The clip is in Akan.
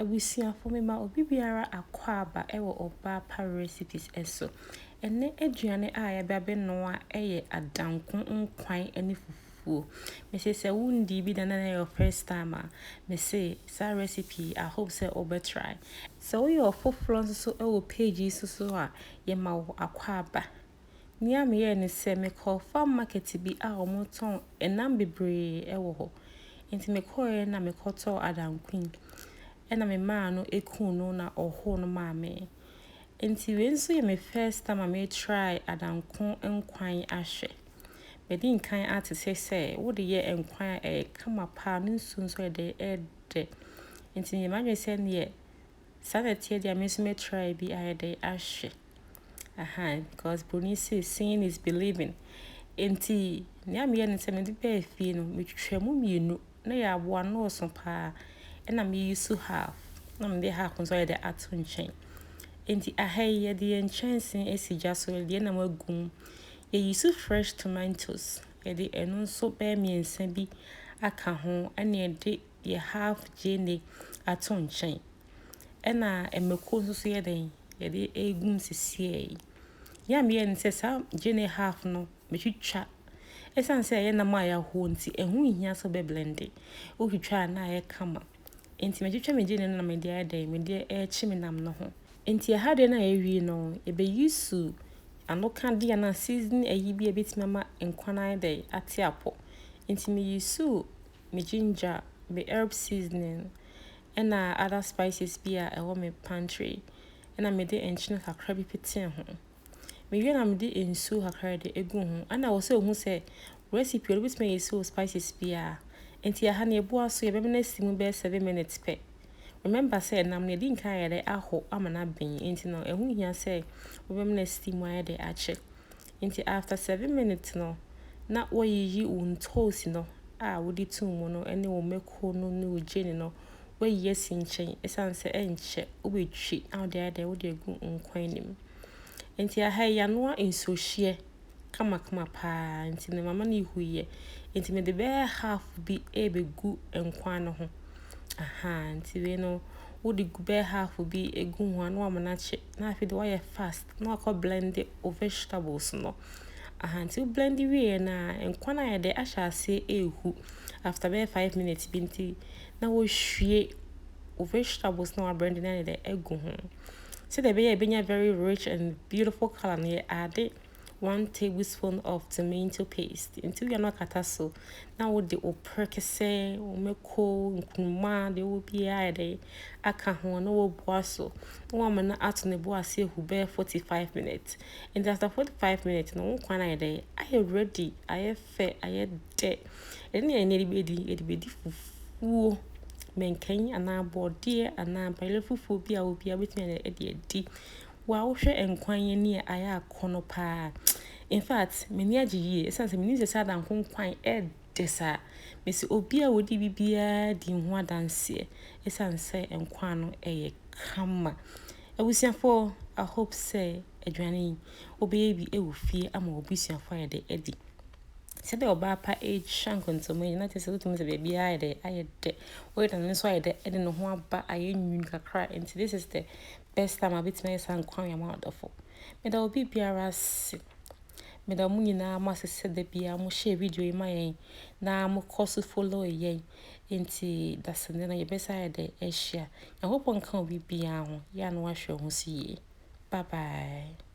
Abusuafo me ma obi biara akwaba ewo OBAAPA recipes eso. Ene aduane a ya bia no a eye adanko nkwan ane fufu. Me say wundi bi na your first time me say sa recipe I hope say over try. So your foforo so ewo page so a ye ma wo akwaba. Nia me ye ne say me call farm market bi a omoton enam bebre ewo ho. Enti me call na me koto adanko. Ena me ma no eku no na oho no ma me. Enti we nso ye me first time me try adanko nkwan ahwe. Me di nkan ate say wo de ye nkwan kama pa no nso de ede. Enti me ma say ne sanity dia me so me try bi ayede ahwe. Because Bruni says seeing is believing. Enti nia me ye ne say me di be fie no me twetwemu mienu na ya aboa no so pa. Ena me use half. Na me half nso ye de ato nchen. Enti ye de enchansen esija so ye na magum. Ye use fresh tomatoes. Ye de eno nso be miensa bi aka ho. Ena ye de ye half jene ato nchen. Ena emeko nso ye de egum sisie. Ya me ye nse sa jene half no me twitwa. Esan se ye na ma ya ho nti ehu hia so be blend. O twitwa na ye kama. Enti me twitwa me jene na me de ade me de chimi nam no ho. Enti ha de na ewie no e be use anoka de na season ayi bi ebetima ma nkwan de ate apo. Enti me use me ginger, me herb seasoning na other spices bi a ewo me pantry. Na me de enchine kakra bi pete ho. Me wie na me de ensu kakra de egu ho. Ana wo se ohun se recipe obi betima use spices bi a. Enti ha na ebo aso ye be na steam be 7 minutes pe. Remember say nam ne din kan yede aho amana ben. Enti no ehu hia say we be na steam yede ache. Enti after 7 minutes no na wo yi toast no wo di tun mo no ene wo meko no ne wo jeni no wo yi sinchen esan say enche wo betwi na wo de egu nkwan nim. Enti ya no a ensohie kama pa. Enti ne mama ne huye. Enti me de be half bi ebegu nkwan no ho. Nti we no wo de be half bi egu ho na amana che na afi de why fast na akọ blend the vegetables no. Nti we blend we na nkwan na de ahase ehu after be 5 minutes binti na wo hwie vegetables na blend na de egu ho. So the be benya very rich and beautiful color na add 1 tablespoon of tomato paste until you are not kataso. Now with the operkese, omeko, nkuma, the obi aka ho no wo boaso. No man at ne boase who bear 45 minutes. And after 45 minutes, no one I am ready, I am fair, I am dead. And anybody fufu. Menken ana body ana fufu bi a obi a betime e wa wo hwe nkwan ni aya akono pa. In fact meni agiye esanse meni se sada nkwan desa me se obi a wodi bibia di ho adanse esanse nkwan no eye kama. Abusiafo I hope say adwane obi bi ewufie ama obusiafo ya de edi. Said the OBAAPA shankontomo na tese lutum se baby ayede wait and so ayede e no ho aba ayenwun kakra. And this is the best time a bit me san kwan ya ma odofo me da obi biara se me da mu nyina ma se da bia mo share video yi ma yen na mo course follow yen enti da se na ye besa ayede e share. I hope on kan obi bia ho ya no ahwe ho si. Bye bye.